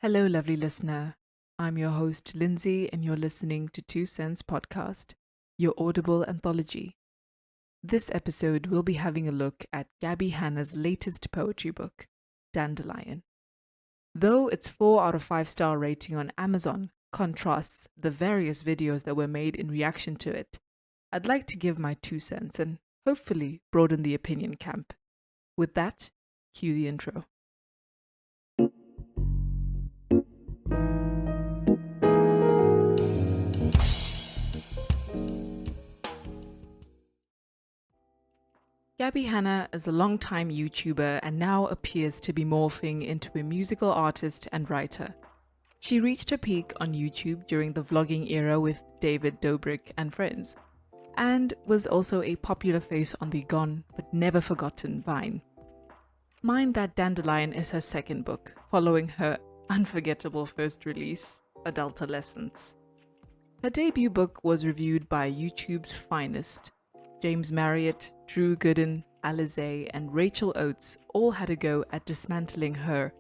Hello, lovely listener. I'm your host, Lindsay, and you're listening to Two Cents Podcast, your audible anthology. This episode, we'll be having a look at Gabbie Hanna's latest poetry book, Dandelion. Though its 4 out of 5-star rating on Amazon contrasts the various videos that were made in reaction to it, I'd like to give my 2 cents and hopefully broaden the opinion camp. With that, cue the intro. Gabbie Hanna is a long-time YouTuber and now appears to be morphing into a musical artist and writer. She reached her peak on YouTube during the vlogging era with David Dobrik and friends, and was also a popular face on the gone but never forgotten Vine. Mind That Dandelion is her second book, following her unforgettable first release, Adultolescence. Her debut book was reviewed by YouTube's finest. James Marriot, Drew Gooden, Alize, and Rachel Oates all had a go at dismantling her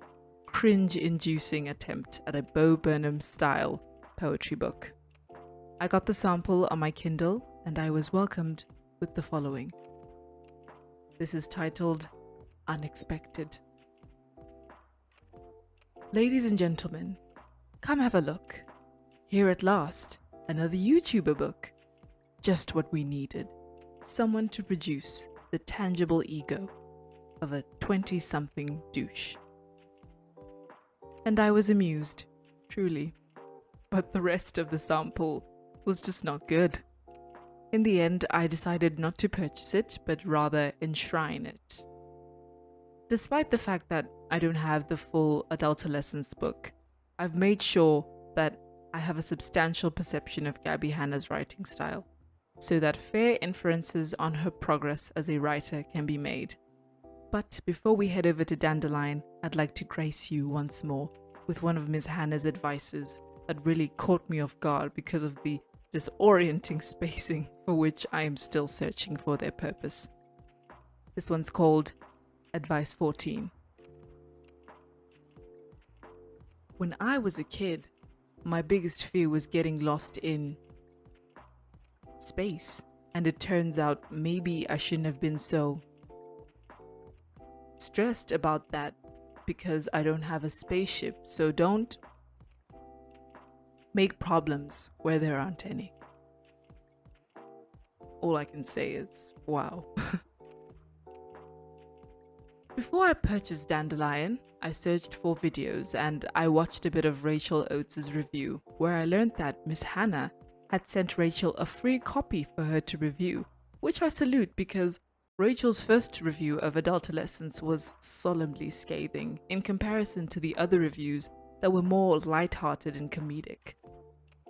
cringe-inducing attempt at a Bo Burnham-style poetry book. I got the sample on my Kindle, and I was welcomed with the following. This is titled Unexpected. Ladies and gentlemen, come have a look. Here at last, another YouTuber book. Just what we needed. Someone to produce the tangible ego of a 20-something douche. And I was amused, truly. But the rest of the sample was just not good. In the end, I decided not to purchase it, but rather enshrine it. Despite the fact that I don't have the full Adultolescence book, I've made sure that I have a substantial perception of Gabbie Hanna's writing style, so that fair inferences on her progress as a writer can be made. But before we head over to Dandelion, I'd like to grace you once more with one of Ms. Hanna's advices that really caught me off guard because of the disorienting spacing for which I am still searching for their purpose. This one's called Advice 14. When I was a kid, my biggest fear was getting lost in space, and it turns out maybe I shouldn't have been so stressed about that because I don't have a spaceship, so don't make problems where there aren't any. All I can say is wow. Before I purchased Dandelion, I searched for videos and I watched a bit of Rachel Oates' review, where I learned that Miss Hanna had sent Rachel a free copy for her to review, which I salute because Rachel's first review of Adultolescence was solemnly scathing in comparison to the other reviews that were more lighthearted and comedic.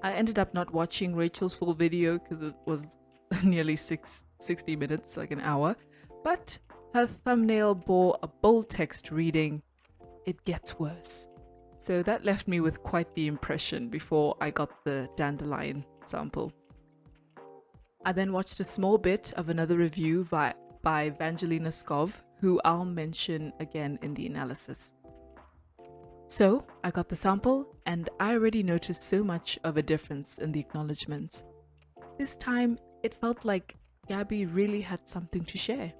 I ended up not watching Rachel's full video because it was nearly 60 minutes, like an hour, but her thumbnail bore a bold text reading, "It gets worse." So that left me with quite the impression before I got the Dandelion sample. I then watched a small bit of another review by Vangelinaskov, who I'll mention again in the analysis. So I got the sample, and I already noticed so much of a difference in the acknowledgements. This time, it felt like Gabbie really had something to share.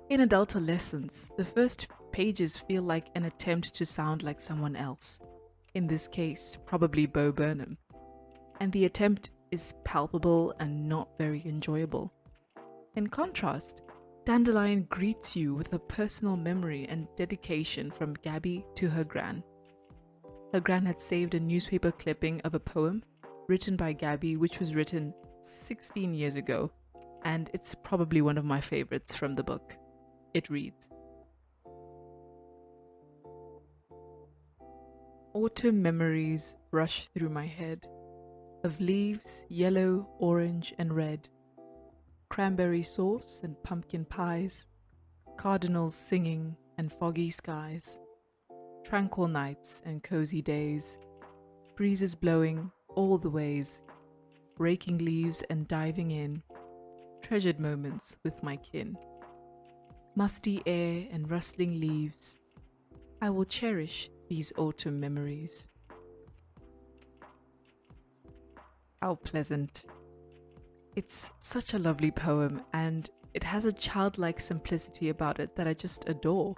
In Adultolescence, the first pages feel like an attempt to sound like someone else. In this case, probably Bo Burnham. And the attempt is palpable and not very enjoyable. In contrast, Dandelion greets you with a personal memory and dedication from Gabbie to her gran. Her gran had saved a newspaper clipping of a poem written by Gabbie, which was written 16 years ago, and it's probably one of my favorites from the book. It reads, "Autumn memories rush through my head, of leaves yellow, orange, and red, cranberry sauce and pumpkin pies, cardinals singing and foggy skies, tranquil nights and cozy days, breezes blowing all the ways, raking leaves and diving in, treasured moments with my kin, musty air and rustling leaves. I will cherish these autumn memories. How pleasant. It's such a lovely poem, and it has a childlike simplicity about it that I just adore.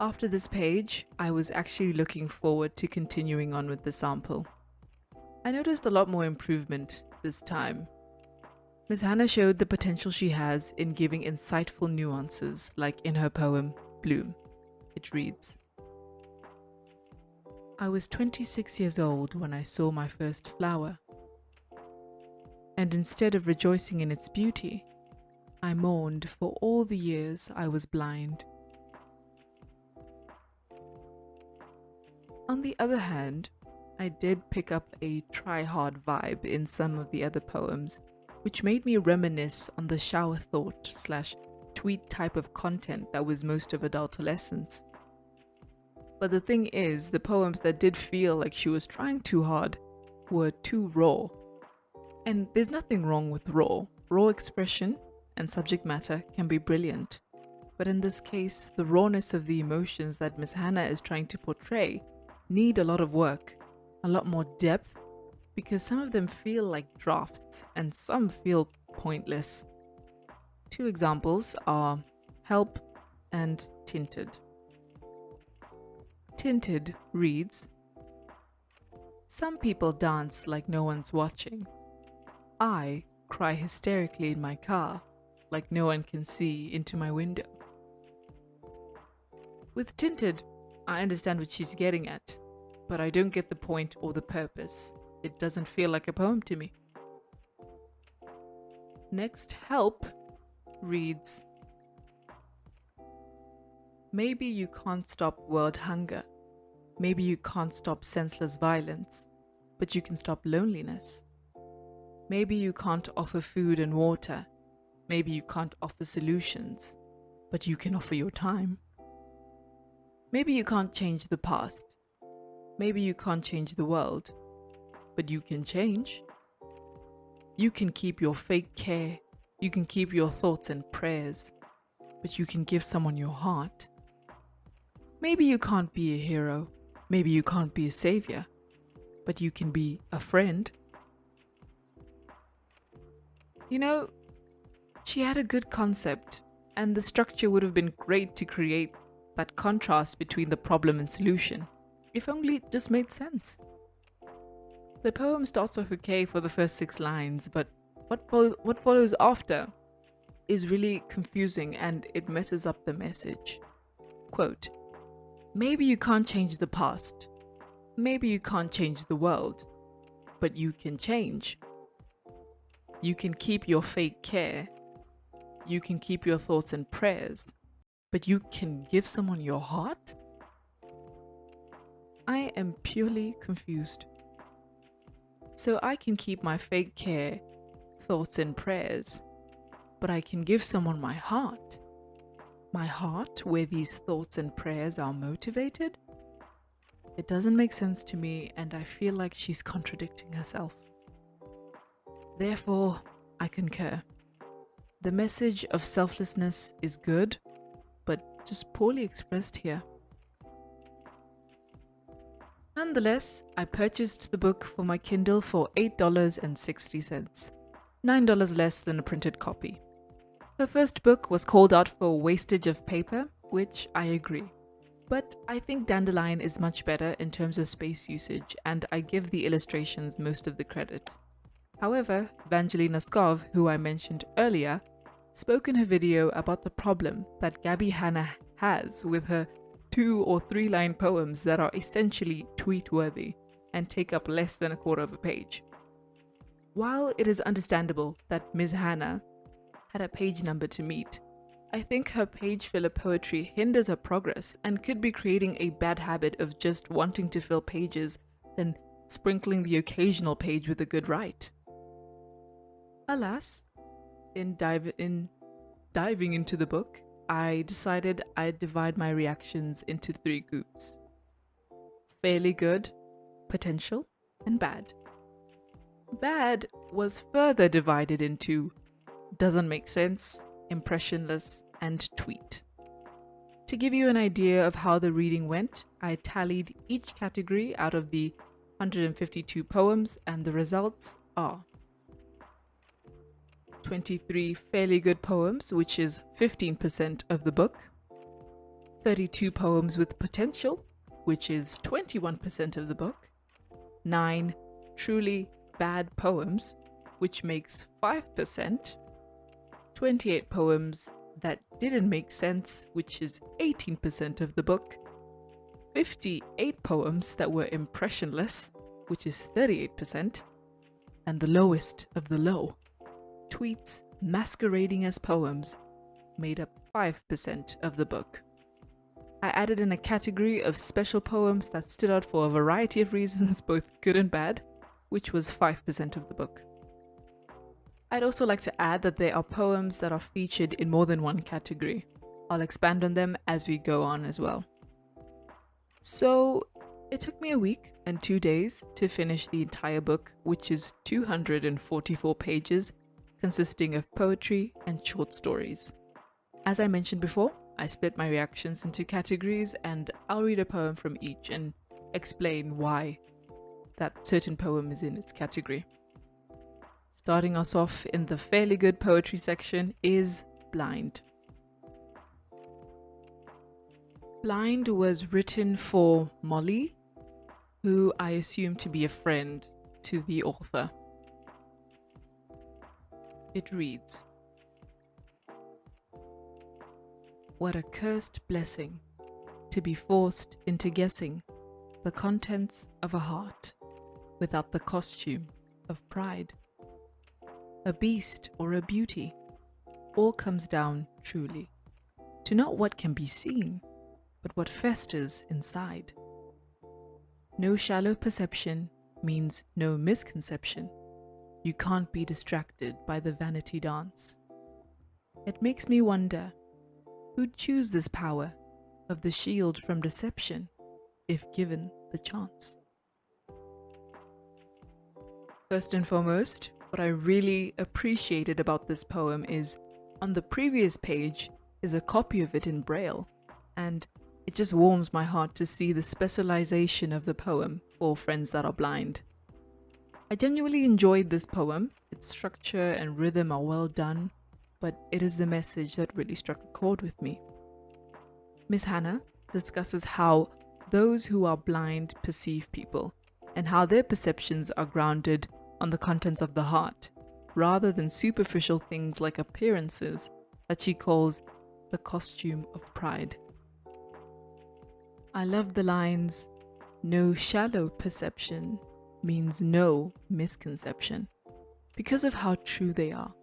After this page, I was actually looking forward to continuing on with the sample. I noticed a lot more improvement this time. Ms. Hanna showed the potential she has in giving insightful nuances, like in her poem, Bloom. It reads, I was 26 years old when I saw my first flower, and instead of rejoicing in its beauty, I mourned for all the years I was blind. On the other hand, I did pick up a try-hard vibe in some of the other poems, which made me reminisce on the shower thought / tweet type of content that was most of adultolescence. But the thing is, the poems that did feel like she was trying too hard were too raw. And there's nothing wrong with raw. Raw expression and subject matter can be brilliant. But in this case, the rawness of the emotions that Ms. Hanna is trying to portray need a lot of work, a lot more depth, because some of them feel like drafts and some feel pointless. Two examples are Help and Tinted. Tinted reads, some people dance like no one's watching. I cry hysterically in my car like no one can see into my window. With Tinted, I understand what she's getting at, but I don't get the point or the purpose. It doesn't feel like a poem to me. Next, Help reads, maybe you can't stop world hunger. Maybe you can't stop senseless violence, but you can stop loneliness. Maybe you can't offer food and water. Maybe you can't offer solutions, but you can offer your time. Maybe you can't change the past. Maybe you can't change the world, but you can change. You can keep your fake care. You can keep your thoughts and prayers, but you can give someone your heart. Maybe you can't be a hero. Maybe you can't be a savior, but you can be a friend. You know, she had a good concept, and the structure would have been great to create that contrast between the problem and solution, if only it just made sense. The poem starts off okay for the first 6 lines, but what follows after is really confusing and it messes up the message. Quote, maybe you can't change the past. Maybe you can't change the world, but you can change. You can keep your fake care. You can keep your thoughts and prayers, but you can give someone your heart? I am purely confused. So I can keep my fake care, thoughts and prayers, but I can give someone my heart. My heart, where these thoughts and prayers are motivated? It doesn't make sense to me, and I feel like she's contradicting herself. Therefore, I concur. The message of selflessness is good, but just poorly expressed here. Nonetheless, I purchased the book for my Kindle for $8.60, $9 less than a printed copy. Her first book was called out for wastage of paper, which I agree. But I think Dandelion is much better in terms of space usage, and I give the illustrations most of the credit. However, Vangelinaskov, who I mentioned earlier, spoke in her video about the problem that Gabbie Hanna has with her 2 or 3 line poems that are essentially tweet-worthy and take up less than a quarter of a page. While it is understandable that Ms. Hanna had a page number to meet, I think her page filler poetry hinders her progress and could be creating a bad habit of just wanting to fill pages, then sprinkling the occasional page with a good write. Alas, in diving into the book, I decided I'd divide my reactions into 3 groups. Fairly good, potential, and bad. Bad was further divided into doesn't make sense, impressionless, and tweet. To give you an idea of how the reading went, I tallied each category out of the 152 poems, and the results are 23 fairly good poems, which is 15% of the book, 32 poems with potential, which is 21% of the book, 9 truly bad poems, which makes 5%, 28 poems that didn't make sense, which is 18% of the book, 58 poems that were impressionless, which is 38%, and the lowest of the low, tweets masquerading as poems, made up 5% of the book. I added in a category of special poems that stood out for a variety of reasons, both good and bad, which was 5% of the book. I'd also like to add that there are poems that are featured in more than one category. I'll expand on them as we go on as well. So it took me a week and 2 days to finish the entire book, which is 244 pages, consisting of poetry and short stories. As I mentioned before, I split my reactions into categories, and I'll read a poem from each and explain why that certain poem is in its category. Starting us off in the fairly good poetry section is Blind. Blind was written for Molly, who I assume to be a friend to the author. It reads, "What a cursed blessing to be forced into guessing the contents of a heart without the costume of pride. A beast or a beauty, all comes down truly to not what can be seen, but what festers inside. No shallow perception means no misconception. You can't be distracted by the vanity dance. It makes me wonder, who'd choose this power of the shield from deception if given the chance?" First and foremost, what I really appreciated about this poem is on the previous page is a copy of it in Braille, and it just warms my heart to see the specialization of the poem for friends that are blind. I genuinely enjoyed this poem. Its structure and rhythm are well done, but it is the message that really struck a chord with me. Miss Hanna discusses how those who are blind perceive people, and how their perceptions are grounded on the contents of the heart, rather than superficial things like appearances that she calls the costume of pride. I love the lines, "No shallow perception means no misconception," because of how true they are.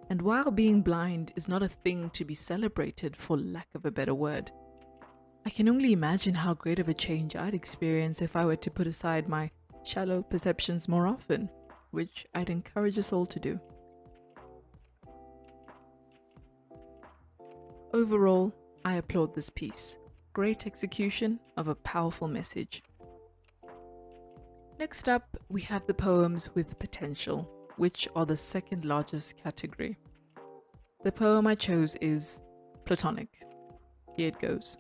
And while being blind is not a thing to be celebrated, for lack of a better word, I can only imagine how great of a change I'd experience if I were to put aside my shallow perceptions more often, which I'd encourage us all to do. Overall, I applaud this piece. Great execution of a powerful message. Next up, we have the poems with potential, which are the second largest category. The poem I chose is Platonic. Here it goes.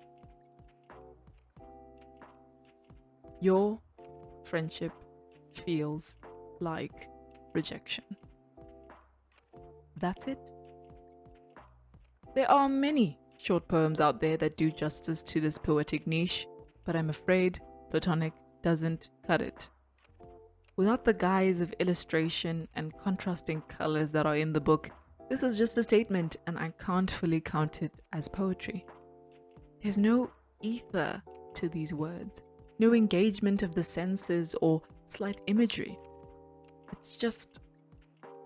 Your friendship feels like rejection. That's it. There are many short poems out there that do justice to this poetic niche, but I'm afraid Platonic doesn't cut it. Without the guise of illustration and contrasting colors that are in the book, this is just a statement, and I can't fully count it as poetry. There's no ether to these words, no engagement of the senses or slight imagery. It's just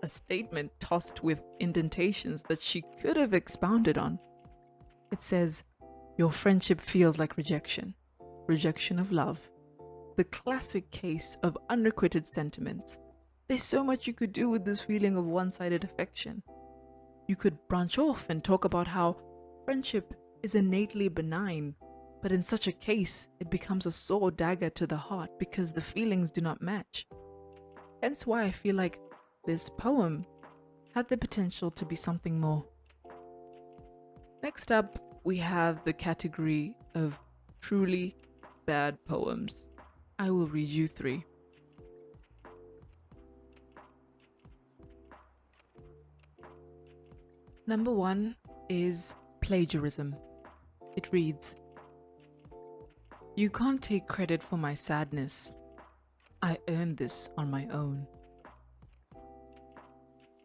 a statement tossed with indentations that she could have expounded on. It says, "Your friendship feels like rejection, rejection of love." The classic case of unrequited sentiments. There's so much you could do with this feeling of one-sided affection. You could branch off and talk about how friendship is innately benign, but in such a case, it becomes a sore dagger to the heart because the feelings do not match. Hence why I feel like this poem had the potential to be something more. Next up, we have the category of truly bad poems. I will read you 3. Number 1 is Plagiarism. It reads, "You can't take credit for my sadness. I earned this on my own."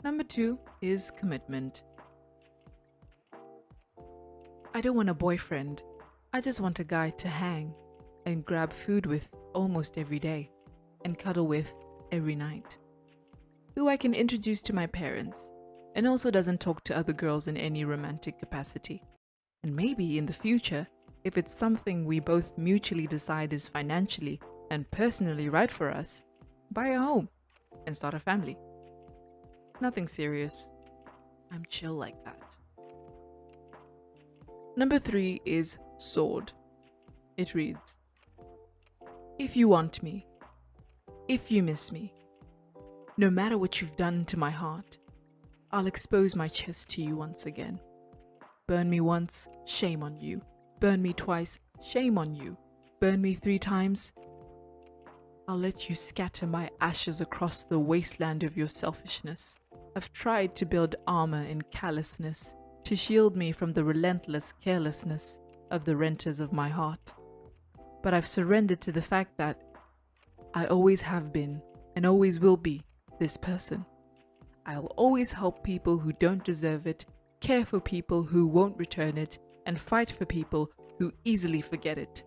Number 2 is Commitment. "I don't want a boyfriend. I just want a guy to hang and grab food with almost every day and cuddle with every night, who I can introduce to my parents and also doesn't talk to other girls in any romantic capacity. And maybe in the future, if it's something we both mutually decide is financially and personally right for us, buy a home and start a family. Nothing serious. I'm chill like that." Number 3 is Sword. It reads, "If you want me, if you miss me, no matter what you've done to my heart, I'll expose my chest to you once again. Burn me once, shame on you. Burn me twice, shame on you. Burn me 3 times. I'll let you scatter my ashes across the wasteland of your selfishness. I've tried to build armor in callousness to shield me from the relentless carelessness of the renters of my heart. But I've surrendered to the fact that I always have been and always will be this person. I'll always help people who don't deserve it, care for people who won't return it, and fight for people who easily forget it.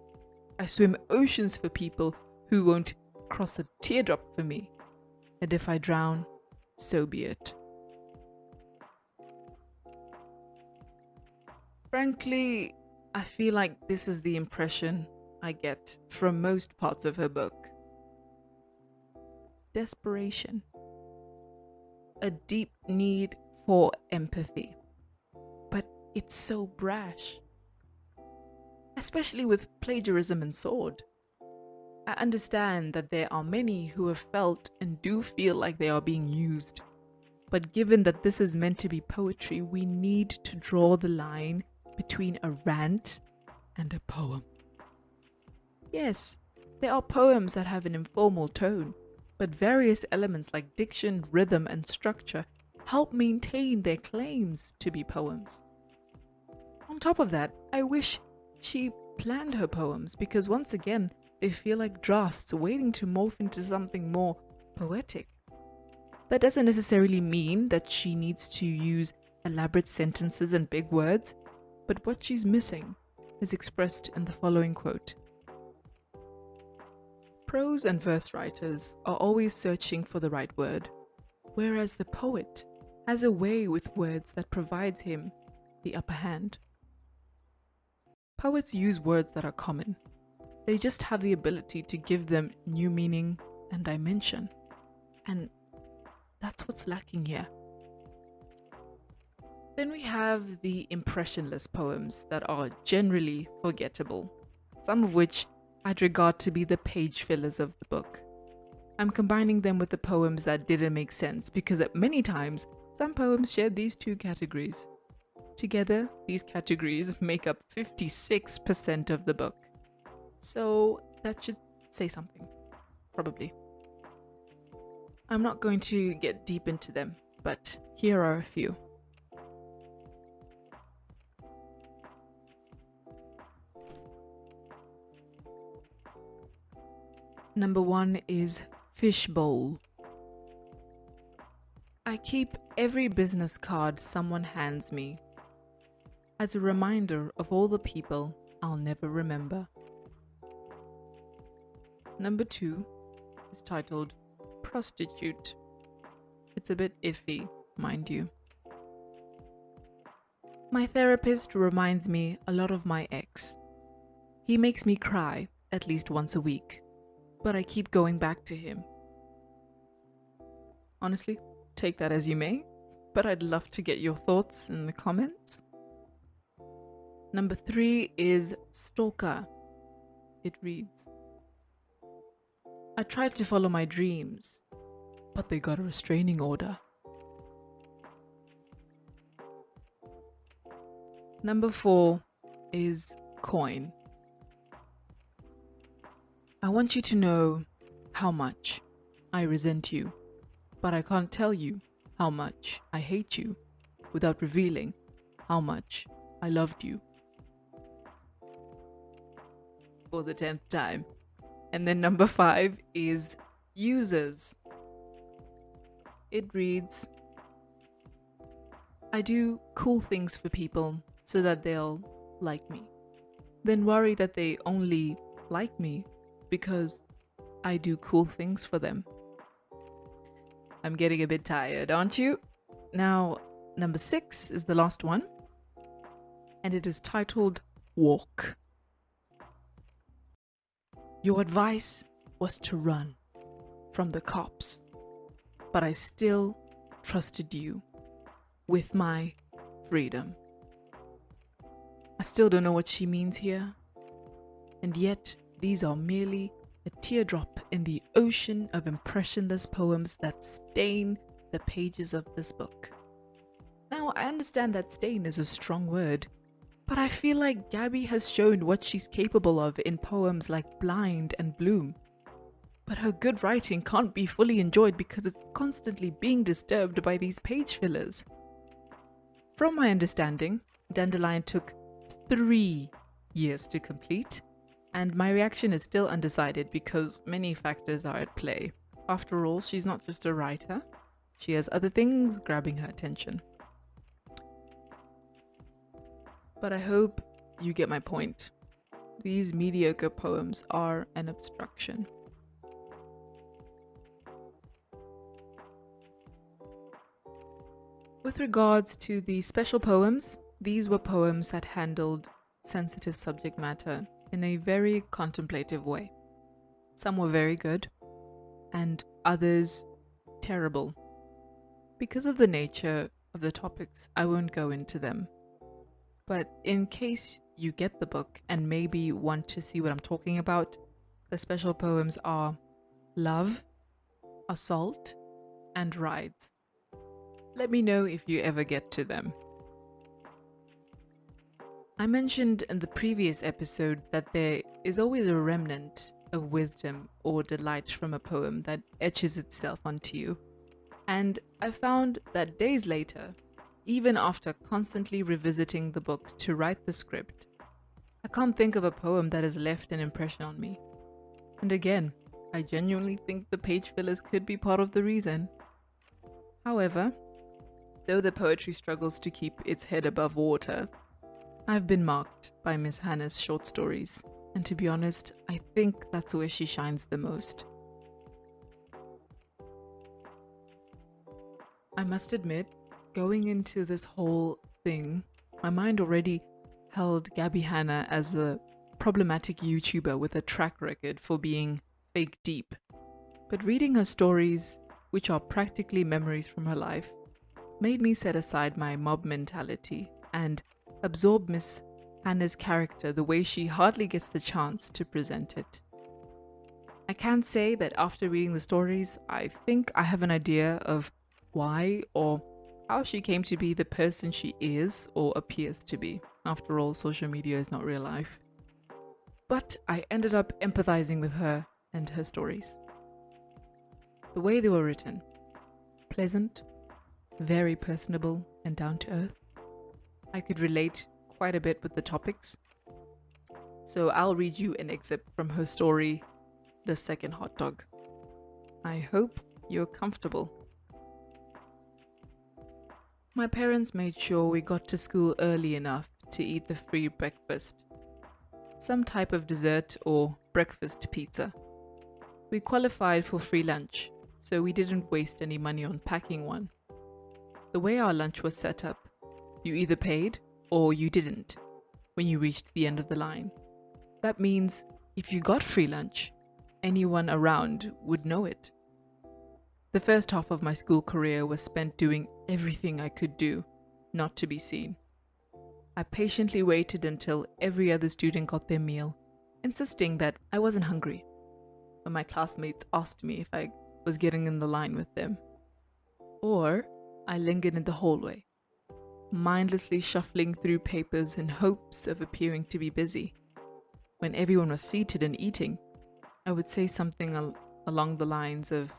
I swim oceans for people who won't cross a teardrop for me. And if I drown, so be it." Frankly, I feel like this is the impression I get from most parts of her book. Desperation. A deep need for empathy. But it's so brash. Especially with Plagiarism and Sword. I understand that there are many who have felt and do feel like they are being used. But given that this is meant to be poetry, we need to draw the line between a rant and a poem. Yes, there are poems that have an informal tone, but various elements like diction, rhythm, and structure help maintain their claims to be poems. On top of that, I wish she planned her poems because once again, they feel like drafts waiting to morph into something more poetic. That doesn't necessarily mean that she needs to use elaborate sentences and big words, but what she's missing is expressed in the following quote. "Prose and verse writers are always searching for the right word, whereas the poet has a way with words that provides him the upper hand. Poets use words that are common. They just have the ability to give them new meaning and dimension. And that's what's lacking here." Then we have the impressionless poems that are generally forgettable, some of which I'd regard to be the page fillers of the book. I'm combining them with the poems that didn't make sense because at many times, some poems share these 2 categories. Together, these categories make up 56% of the book. So that should say something, probably. I'm not going to get deep into them, but here are a few. Number 1 is Fishbowl. "I keep every business card someone hands me as a reminder of all the people I'll never remember." Number 2 is titled Prostitute. It's a bit iffy, mind you. "My therapist reminds me a lot of my ex. He makes me cry at least once a week, but I keep going back to him." Honestly, take that as you may, but I'd love to get your thoughts in the comments. Number 3 is Stalker. It reads, "I tried to follow my dreams, but they got a restraining order." Number 4 is Coin. I want you to know how much I resent you, but I can't tell you how much I hate you without revealing how much I loved you. For the 10th time. And then number 5 is users. It reads, I do cool things for people so that they'll like me. Then worry that they only like me because I do cool things for them. I'm getting a bit tired, aren't you? Now, number 6 is the last one, and it is titled Walk. Your advice was to run from the cops, but I still trusted you with my freedom. I still don't know what she means here, and yet these are merely a teardrop in the ocean of impressionless poems that stain the pages of this book. Now, I understand that stain is a strong word, but I feel like Gabbie has shown what she's capable of in poems like Blind and Bloom. But her good writing can't be fully enjoyed because it's constantly being disturbed by these page fillers. From my understanding, Dandelion took 3 years to complete, and my reaction is still undecided because many factors are at play. After all, she's not just a writer, she has other things grabbing her attention. But I hope you get my point. These mediocre poems are an obstruction. With regards to the special poems, these were poems that handled sensitive subject matter in a very contemplative way. Some were very good, and others terrible. Because of the nature of the topics, I won't go into them. But in case you get the book and maybe want to see what I'm talking about, the special poems are Love, Assault, and Rides. Let me know if you ever get to them. I mentioned in the previous episode that there is always a remnant of wisdom or delight from a poem that etches itself onto you. And I found that days later, even after constantly revisiting the book to write the script, I can't think of a poem that has left an impression on me. And again, I genuinely think the page fillers could be part of the reason. However, though the poetry struggles to keep its head above water, I've been marked by Miss Hanna's short stories, and to be honest, I think that's where she shines the most. I must admit, going into this whole thing, my mind already held Gabbie Hanna as the problematic YouTuber with a track record for being fake deep. But reading her stories, which are practically memories from her life, made me set aside my mob mentality and absorb Miss Hanna's character the way she hardly gets the chance to present it. I can say that after reading the stories, I think I have an idea of why or how she came to be the person she is or appears to be. After all, social media is not real life. But I ended up empathizing with her and her stories. The way they were written, pleasant, very personable and down to earth. I could relate quite a bit with the topics. So I'll read you an excerpt from her story, The Second Hot Dog. I hope you're comfortable. My parents made sure we got to school early enough to eat the free breakfast, some type of dessert or breakfast pizza. We qualified for free lunch, so we didn't waste any money on packing one. The way our lunch was set up, you either paid or you didn't when you reached the end of the line. That means if you got free lunch, anyone around would know it. The first half of my school career was spent doing everything I could do not to be seen. I patiently waited until every other student got their meal, insisting that I wasn't hungry, when my classmates asked me if I was getting in the line with them. Or I lingered in the hallway, mindlessly shuffling through papers in hopes of appearing to be busy. When everyone was seated and eating, I would say something along the lines of,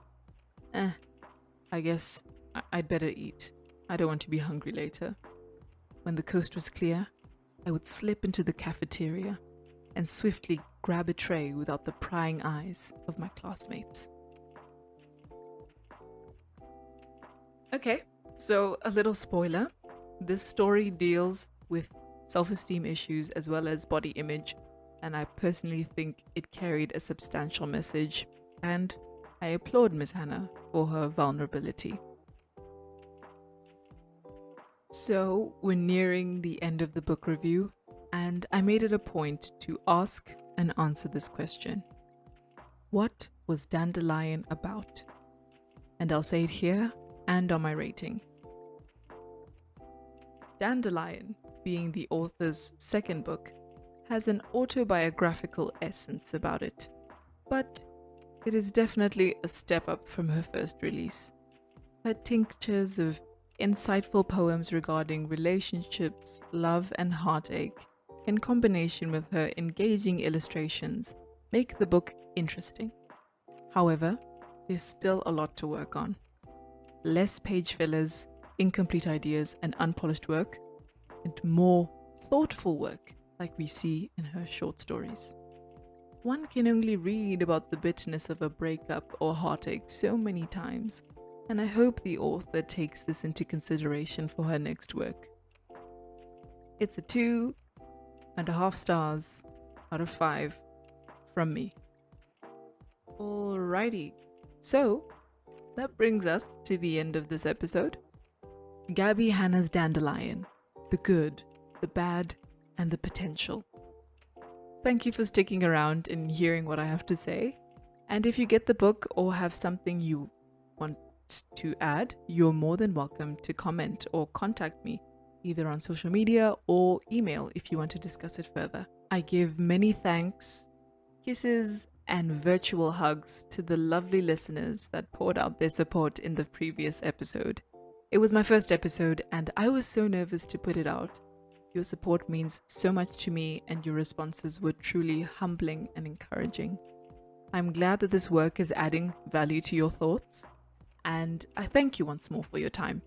I guess I'd better eat. I don't want to be hungry later. When the coast was clear, I would slip into the cafeteria and swiftly grab a tray without the prying eyes of my classmates. Okay, so a little spoiler. This story deals with self-esteem issues as well as body image, and I personally think it carried a substantial message, and I applaud Ms. Hanna for her vulnerability. So we're nearing the end of the book review, and I made it a point to ask and answer this question. What was Dandelion about? And I'll say it here and on my rating. Dandelion, being the author's second book, has an autobiographical essence about it, but it is definitely a step up from her first release. Her tinctures of insightful poems regarding relationships, love, and heartache, in combination with her engaging illustrations, make the book interesting. However, there's still a lot to work on. Less page fillers, incomplete ideas, and unpolished work, and more thoughtful work like we see in her short stories. One can only read about the bitterness of a breakup or heartache so many times, and I hope the author takes this into consideration for her next work. It's a 2.5 stars out of 5 from me. Alrighty, so that brings us to the end of this episode. Gabbie Hanna's Dandelion, the good, the bad, and the potential. Thank you for sticking around and hearing what I have to say. And if you get the book or have something you want to add, you're more than welcome to comment or contact me, either on social media or email if you want to discuss it further. I give many thanks, kisses, and virtual hugs to the lovely listeners that poured out their support in the previous episode. It was my first episode and I was so nervous to put it out. Your support means so much to me and your responses were truly humbling and encouraging. I'm glad that this work is adding value to your thoughts, and I thank you once more for your time.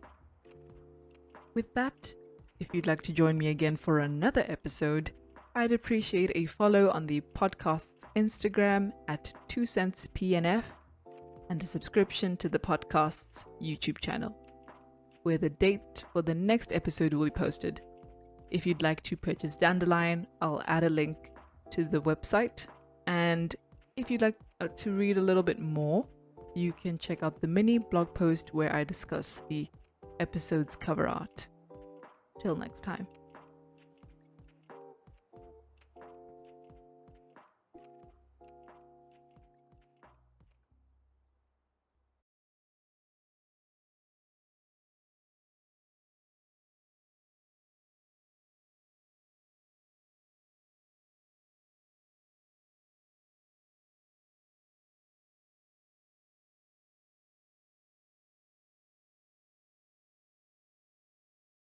With that, if you'd like to join me again for another episode, I'd appreciate a follow on the podcast's Instagram at 2centspnf and a subscription to the podcast's YouTube channel, where the date for the next episode will be posted. If you'd like to purchase Dandelion, I'll add a link to the website. And if you'd like to read a little bit more, you can check out the mini blog post where I discuss the episode's cover art. Till next time.